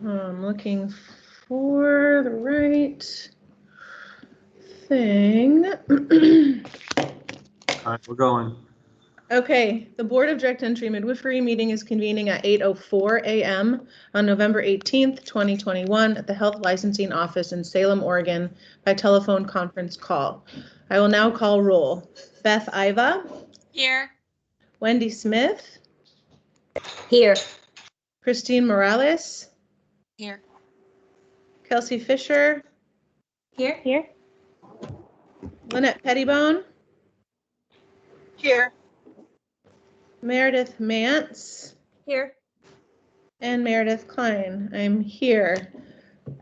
I'm looking for the right thing. All right, we're going. Okay, the Board of Direct Entry Midwifery meeting is convening at 8:04 a.m. on November 18th, 2021 at the Health Licensing Office in Salem, Oregon by telephone conference call. I will now call roll. Beth Iva. Here. Wendy Smith. Here. Christine Morales. Here. Kelsey Fisher. Here. Lynette Pettibone. Here. Meredith Mance. Here. And Meredith Klein. I'm here.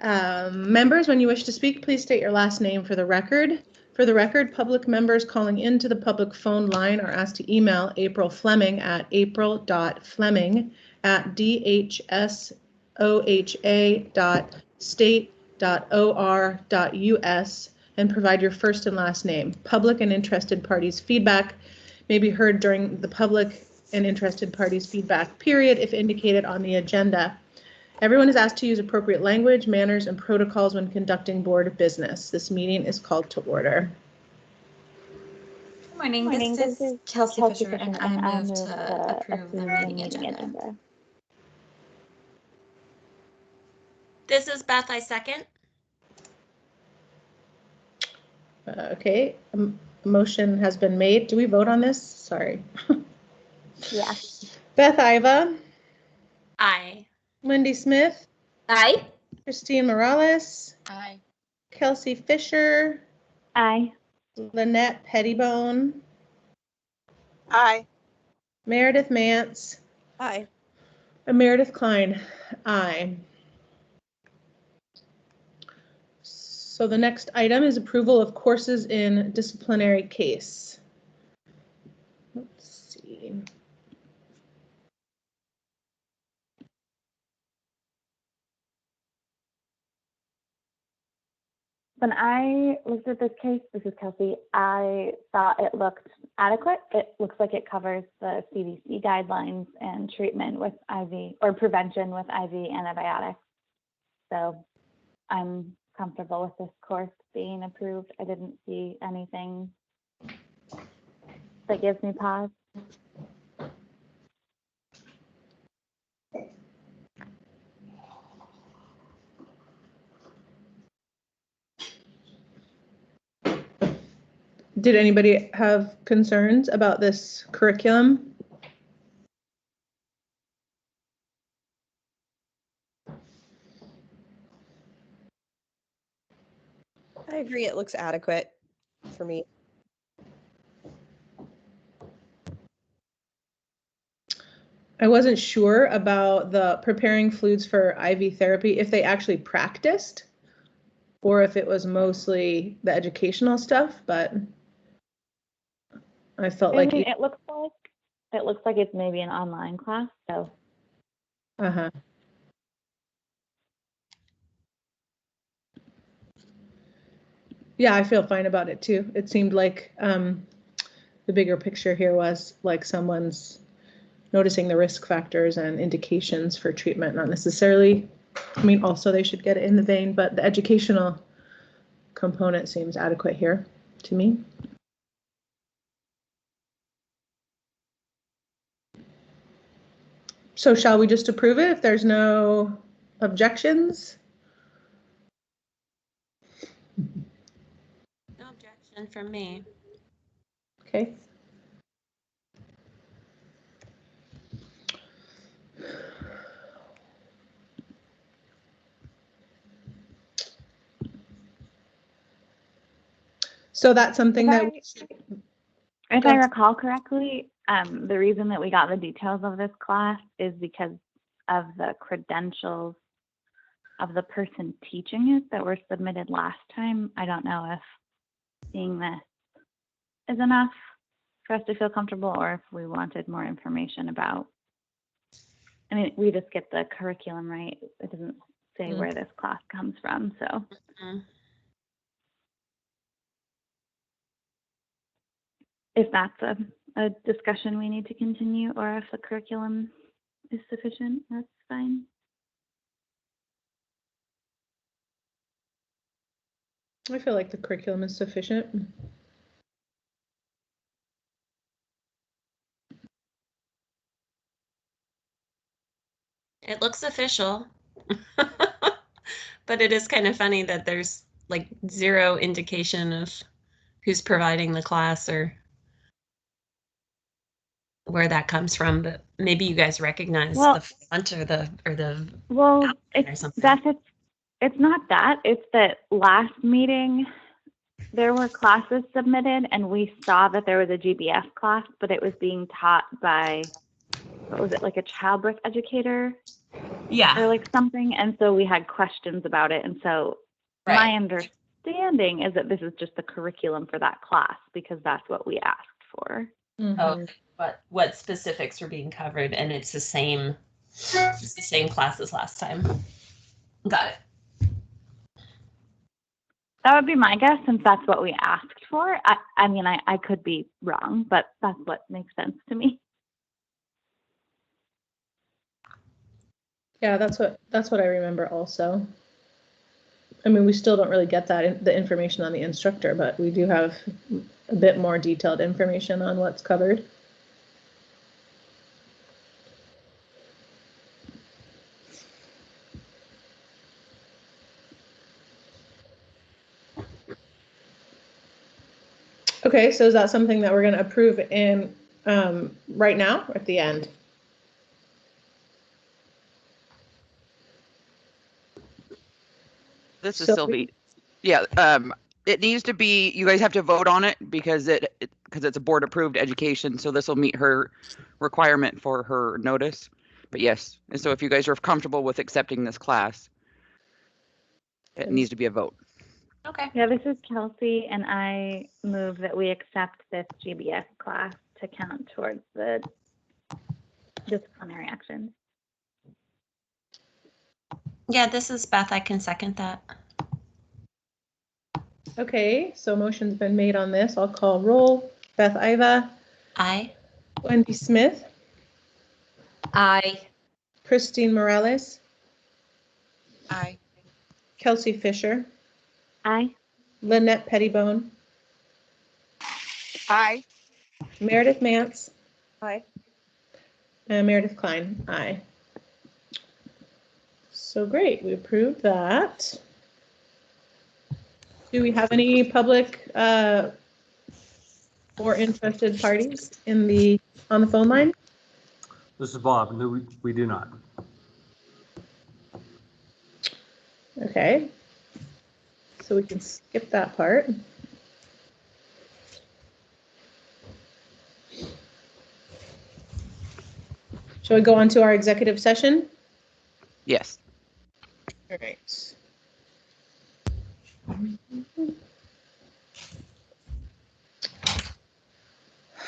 Members, when you wish to speak, please state your last name for the record. For the record, public members calling into the public phone line are asked to email April Fleming at april.fleming@dhsoha.state.or.us and provide your first and last name. Public and interested parties' feedback may be heard during the public and interested parties' feedback period if indicated on the agenda. Everyone is asked to use appropriate language, manners, and protocols when conducting board business. This meeting is called to order. Good morning. This is Kelsey Fisher, and I move to approve the meeting agenda. This is Beth, I second. Okay, a motion has been made. Do we vote on this? Sorry. Yeah. Beth Iva. Aye. Wendy Smith. Aye. Christine Morales. Aye. Kelsey Fisher. Aye. Lynette Pettibone. Aye. Meredith Mance. Aye. And Meredith Klein. Aye. So the next item is approval of courses in disciplinary case. Let's see. When I looked at this case, this is Kelsey, I thought it looked adequate. It looks like it covers the CDC guidelines and treatment with IV or prevention with IV antibiotics. So I'm comfortable with this course being approved. I didn't see anything that gives me pause. Did anybody have concerns about this curriculum? I agree. It looks adequate for me. I wasn't sure about the preparing fluids for IV therapy, if they actually practiced or if it was mostly the educational stuff, but I felt like it looks like it's maybe an online class, so. Uh-huh. Yeah, I feel fine about it too. It seemed like the bigger picture here was like someone's noticing the risk factors and indications for treatment, not necessarily, I mean, also they should get it in the vein, but the educational component seems adequate here to me. So shall we just approve it if there's no objections? No objection from me. Okay. So that's something that we should. If I recall correctly, the reason that we got the details of this class is because of the credentials of the person teaching it that were submitted last time. I don't know if seeing this is enough for us to feel comfortable or if we wanted more information about. I mean, we just get the curriculum, right? It doesn't say where this class comes from, so. If that's a discussion we need to continue, or if the curriculum is sufficient, that's fine. I feel like the curriculum is sufficient. It looks official. But it is kind of funny that there's like zero indication of who's providing the class or where that comes from, but maybe you guys recognize Well- the font or the Well, or it's something. it's not that. It's that last meeting there were classes submitted, and we saw that there was a GBS class, but it was being taught by, what was it, like a childbirth educator Yeah. or like something, and so we had questions about it. And so my Right. understanding is that this is just the curriculum for that class because that's what we asked for. Oh, but what specifics are being covered, and it's the same class as last time. Got it. That would be my guess, since that's what we asked for. I mean, I could be wrong, but that's what makes sense to me. Yeah, that's what I remember also. I mean, we still don't really get the information on the instructor, but we do have a bit more detailed information on what's covered. Okay, so is that something that we're going to approve in right now or at the end? This is So Sylvie. Yeah, it needs to be, you guys have to vote on it because it's a board approved education. So this will meet her requirement for her notice. But yes, and so if you guys are comfortable with accepting this class, it needs to be a vote. Okay. Yeah, this is Kelsey, and I move that we accept this GBS class to count towards the disciplinary action. Yeah, this is Beth. I can second that. Okay, so motion's been made on this. I'll call roll. Beth Iva, Aye. Wendy Smith, Aye. Christine Morales, Aye. Kelsey Fisher, Aye. Lynette Pettibone, Aye. Meredith Mance, Aye. and Meredith Klein. Aye. So great, we approved that. Do we have any public or interested parties on the phone line? This is Bob. No, we do not. Okay. So we can skip that part. Shall we go on to our executive session? Yes. All right.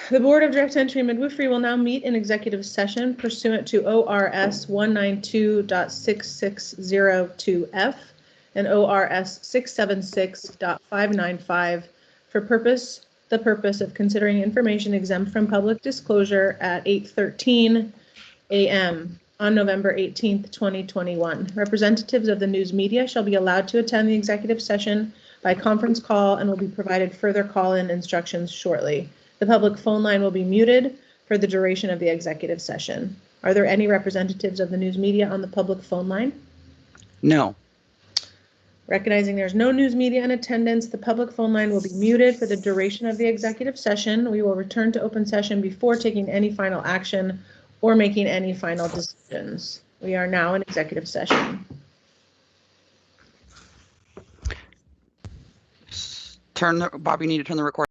The Board of Direct Entry and Midwifery will now meet in executive session pursuant to ORS 192.6602F and ORS 676.595 for the purpose of considering information exempt from public disclosure at 8:13 a.m. on November 18th, 2021. Representatives of the news media shall be allowed to attend the executive session by conference call and will be provided further call-in instructions shortly. The public phone line will be muted for the duration of the executive session. Are there any representatives of the news media on the public phone line? No. Recognizing there's no news media in attendance, the public phone line will be muted for the duration of the executive session. We will return to open session before taking any final action or making any final decisions. We are now in executive session. Bob, you need to turn the recording.